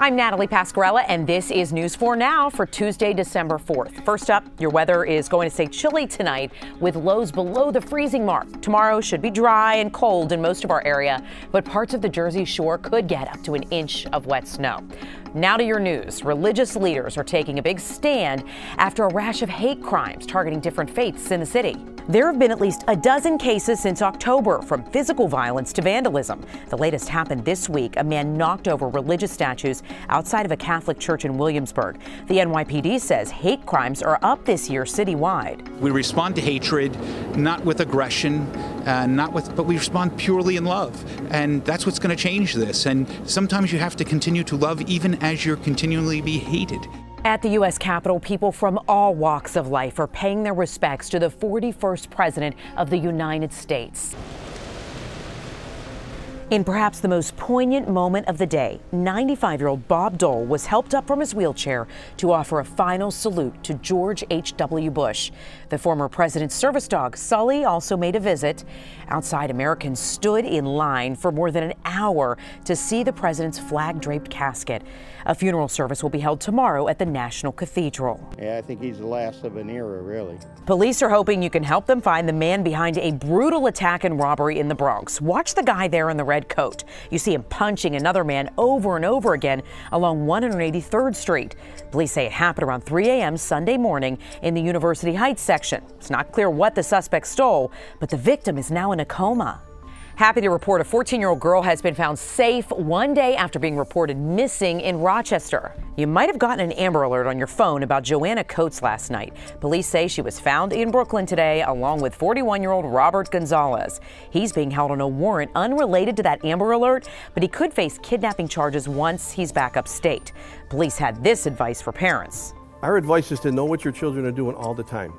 I'm Natalie Pasquarella, and this is News 4 Now for Tuesday, December 4th. First up, your weather is going to stay chilly tonight with lows below the freezing mark. Tomorrow should be dry and cold in most of our area, but parts of the Jersey Shore could get up to an inch of wet snow. Now to your news. Religious leaders are taking a big stand after a rash of hate crimes targeting different faiths in the city. There have been at least a dozen cases since October, from physical violence to vandalism. The latest happened this week. A man knocked over religious statues outside of a Catholic church in Williamsburg. The NYPD says hate crimes are up this year citywide. We respond to hatred, not with aggression, but we respond purely in love. And that's what's going to change this. And sometimes you have to continue to love even as you're continually be hated. At the U.S. Capitol, people from all walks of life are paying their respects to the 41st President of the United States. In perhaps the most poignant moment of the day, 95-year-old Bob Dole was helped up from his wheelchair to offer a final salute to George H.W. Bush. The former president's service dog, Sully, also made a visit. Outside, Americans stood in line for more than an hour to see the president's flag-draped casket. A funeral service will be held tomorrow at the National Cathedral. Yeah, I think he's the last of an era, really. Police are hoping you can help them find the man behind a brutal attack and robbery in the Bronx. Watch the guy there in the red coat. You see him punching another man over and over again along 183rd Street. Police say it happened around 3 a.m. Sunday morning in the University Heights section. It's not clear what the suspect stole, but the victim is now in a coma. Happy to report a 14-year-old girl has been found safe one day after being reported missing in Rochester. You might have gotten an Amber Alert on your phone about Joanna Coates last night. Police say she was found in Brooklyn today along with 41-year-old Robert Gonzalez. He's being held on a warrant unrelated to that Amber Alert, but he could face kidnapping charges once he's back upstate. Police had this advice for parents. Our advice is to know what your children are doing all the time.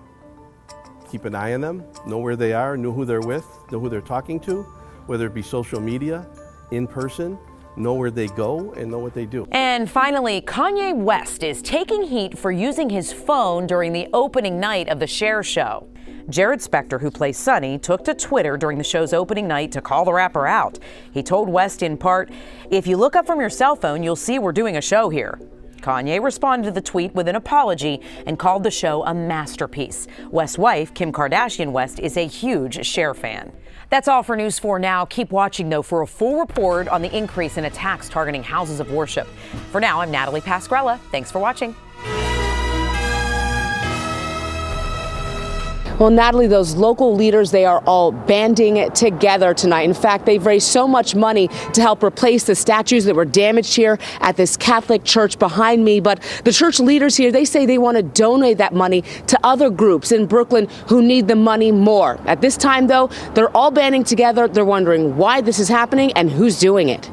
Keep an eye on them, know where they are, know who they're with, know who they're talking to, whether it be social media, in person, know where they go and know what they do. And finally, Kanye West is taking heat for using his phone during the opening night of the Cher show. Jared Spector, who plays Sonny, took to Twitter during the show's opening night to call the rapper out. He told West in part, "If you look up from your cell phone, you'll see we're doing a show here." Kanye responded to the tweet with an apology and called the show a masterpiece. West's wife, Kim Kardashian West, is a huge Cher fan. That's all for News 4 Now. Keep watching, though, for a full report on the increase in attacks targeting houses of worship. For now, I'm Natalie Pasquarella. Thanks for watching. Well, Natalie, those local leaders, they are all banding together tonight. In fact, they've raised so much money to help replace the statues that were damaged here at this Catholic church behind me. But the church leaders here, they say they want to donate that money to other groups in Brooklyn who need the money more. At this time, though, they're all banding together. They're wondering why this is happening and who's doing it.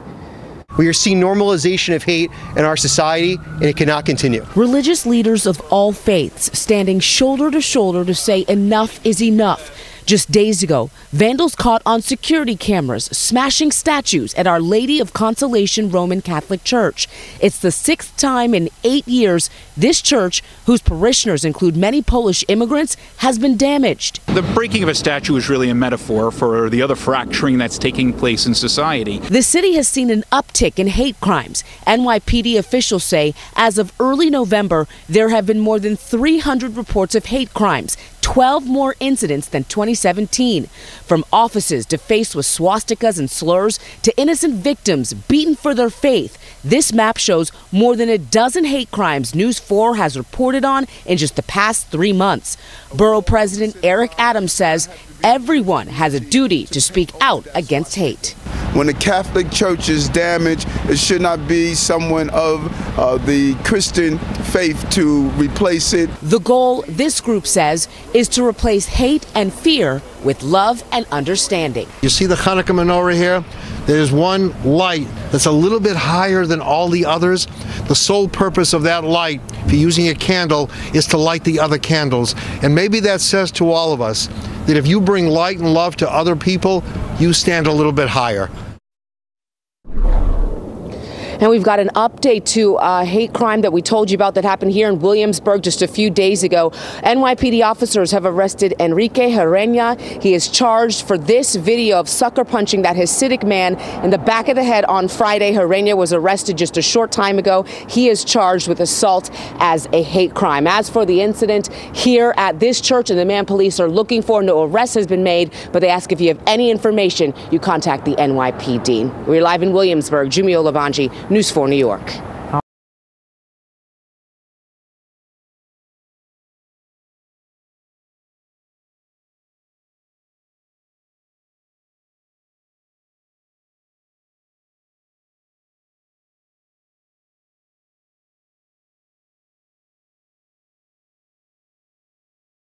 We are seeing normalization of hate in our society, and it cannot continue. Religious leaders of all faiths standing shoulder to shoulder to say enough is enough. Just days ago, vandals caught on security cameras smashing statues at Our Lady of Consolation Roman Catholic Church. It's the 6th time in 8 years this church, whose parishioners include many Polish immigrants, has been damaged. The breaking of a statue is really a metaphor for the other fracturing that's taking place in society. The city has seen an uptick in hate crimes. NYPD officials say as of early November, there have been more than 300 reports of hate crimes. 12 more incidents than 2017. From offices defaced with swastikas and slurs to innocent victims beaten for their faith. This map shows more than a dozen hate crimes News 4 has reported on in just the past 3 months. Borough President Eric Adams says everyone has a duty to speak out against hate. When the Catholic Church is damaged, it should not be someone of the Christian faith to replace it. The goal, this group says, is to replace hate and fear with love and understanding. You see the Hanukkah menorah here? There's one light that's a little bit higher than all the others. The sole purpose of that light, if you're using a candle, is to light the other candles. And maybe that says to all of us that if you bring light and love to other people, you stand a little bit higher. And we've got an update to a hate crime that we told you about that happened here in Williamsburg just a few days ago. NYPD officers have arrested Enrique Herreña. He is charged for this video of sucker punching that Hasidic man in the back of the head on Friday. Herreña was arrested just a short time ago. He is charged with assault as a hate crime. As for the incident here at this church and the man police are looking for, no arrest has been made, but they ask if you have any information, you contact the NYPD. We're live in Williamsburg. Jimmy Olavanji, News 4 New York.